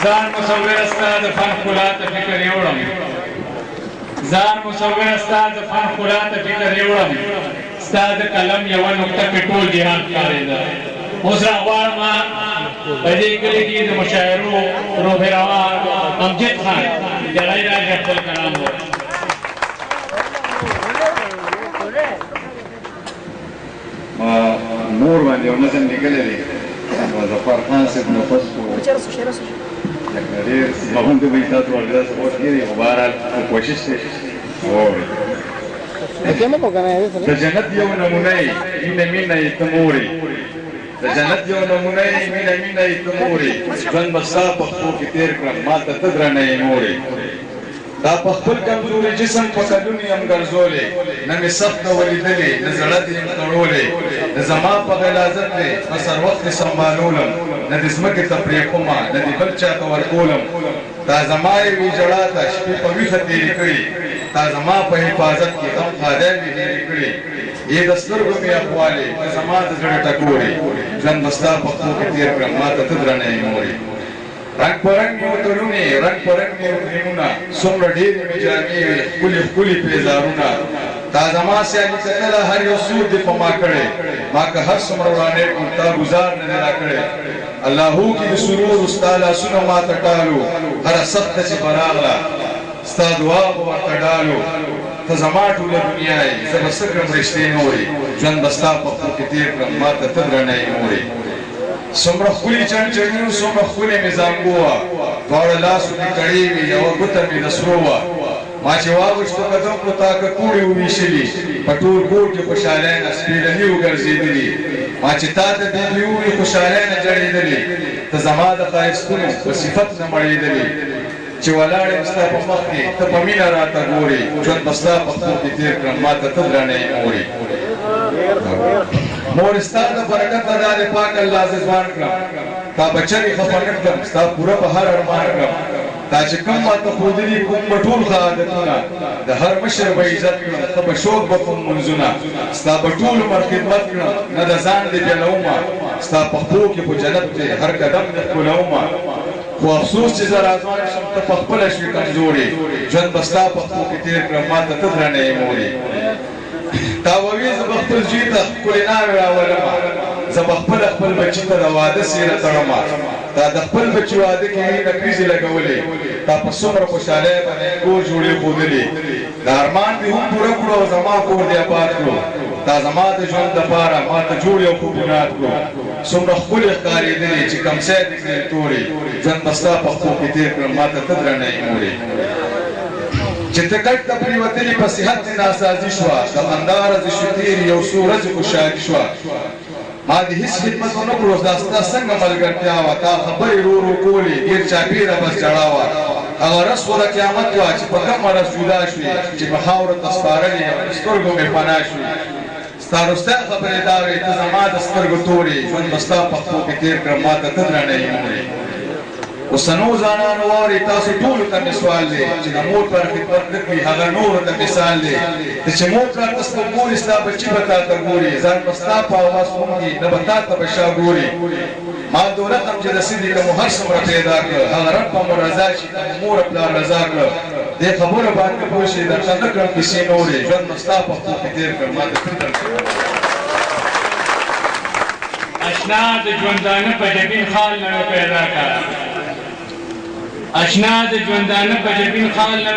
ځان مصور ستا د فن ښکلا ته فکر یوړم ځان مصور ستا د فن ښکلا ته فکر یوړم ستا د قلم یوه نقطه کې ټول جهان ښکارېده اوس راغواړم په دې کلي کې د مشاعرو روح روا امجد خان جلای راځي خپل کلام ووایي نور باندې یو نظم لیکلی دی ظفر خان صاحب نفس کو لکه ډېر مهم دی به یې تاسو ورته داسې پوه کېږي خو بهرحال کوشش دی واورئ د جنت یو نمونه یې مینه مینه یې ته مورې د جنت یو نمونه یې مینه مینه یې ته مورې ژوند به ستا پښتو کې تېر کړم ما ته ته درنه یې مورې دا په خپل کمزوري جسم په کلونو یم ګرځولې نه مې سخته ولیدلې نه زړه دې یم تړولې نه زما په غلازت دی په سر وخت دې سنبالولم نه دې ځمکې ته پرېښومه نه دې بل چا ته ورکولم تا زما یې وي ژړا ته شپې په ویښه تېرې کړي تا زما په حفاظت کې غم خادی مې هېرې کړي یې د سترګو مې اخوالې ته زما د زړه ټکورې ژوند به ستا پښتو کې تېر کړم ما ته ته درنه یې مورې رنگ پرنگ مې وتړونې رنگ پرنگ مې وکریمونه څومره ډېرې مې جامې وې ښکلې ښکلې پیزارونه تا زما سیالي کتله هر یو سور دې په ما کړی ما که هر څومره وړاندې کړم تا ګزار نه دی راکړی اللهو کې د سرورو ستا لاسونه ما ته ټالو هره سخته چې به راغله ستا دعا به ورته ډالو ته زما ټوله دنیا یې زه به څه کړم رښتې نورې ژوند به ستا پښتو کې تېر کړم ما ته ته درنه یې مورې څومره ښکلي چڼچڼي وو څومره ښکلې مې زانګو وه دواړه لاسو مې کړې وې یوه ګوته مې د سرو وه ما چې واغوښتو قدم کړو تا ککوړې وویشلي په ټول کور کې خوشحالۍ نه سپېډلي وګرځېدلي ما چې تا ته بیبي وویل خوشحالۍ نه جړېدلې ته زما د ښایستونو په صفت نه مړېدلې چې ولاړ یم ستا په مخ کې ته په مینه راته ګورې ژوند به ستا پښتو کې تېر کړم ما ته ته درنه یې مورې مور ستا د برکت نه دا د پاک الله زه ځوان کړم تا بچرې خفه نه کړم ستا پوره په هر ارمان کړم تا چې کوم ماته ښودلي کوم به ټول ښه عادتونه د هر مشر به عزت کړم ښه به شوق به کوم منځونه ستا به ټول عمر خدمت کړم نه د ځان دې بېلومه ستا پښتو کې په جنت دی هر قدم دې ښکلومه خو افسوس چې زه راځوان شم ته پخپله شوې کمزورې ژوند به ستا پښتو کې تېر کړم ما ته ته درنه یې مورې تا ووی زه به خپل زوی ته ښکلې ناوې راولمه زه به خپله خپل بچي ته د واده سیره تړمه تا د خپل بچي واده کې یې نقریزې لګولې تا په څومره خوشحالۍ باندې کور جوړې ښودلې د ارمان دې هم پوره کړو او زما کور دې آباد کړو تا زما د ژوند دپاره ما ته جوړ یو خوب بنیاد کړو څومره ښکلې ښکارېدلې چې کمسی دې کړې تورې ژوند به ستا پښتو کې تېر کړم ما ته ته درنه یې مورې چې ته کټ ته پرېوتلې په صحت دې ناسازي شوه سمنداره دې شو تېرې یو څو ورځې خوشحالي شوه ما دې هېڅ خدمت ونه کړو دا ستا څنګه ملګرتیا وه تا خبرې ورو ورو کولې ډېر چاپېره بس ژړا وه هغه ورځ خو د قیامت وه چې په کوم ورځ جدا شوې چې په خاورو ته سپارلې سترګو مې پناه شوې ستا وروستی خبرې دا وې ته زما د سترګو تورې ژوند به ستا پښتو کې تېر کړم ما ته ته درنه یې مورې اوسنو ځوانانو واورئ تاسو ټولو ته مې سوال دی چې د مور پر خدمت نه کړي هغه نورو ته مثال دی چې مور پلار ته ستر ګوري ستا بچي به تا ته ګوري ځان به ستا په اواز خونګي نه به تا ته به شا ګوري ما دولت هم چې د سیدي که مو هر څومره پیدا کړه هغه رب به مو رضا شي که مو مور پلار رضا کړه دې خبرو باندې پوه شئ درته نه کړم کیسې نورې ژوند به ستا پښتو کې تېر کړم ما ته فکر اشنا د ژوندانه په جبین خال نه پیدا کړه اشنا د ژوندانه په جبین خال نه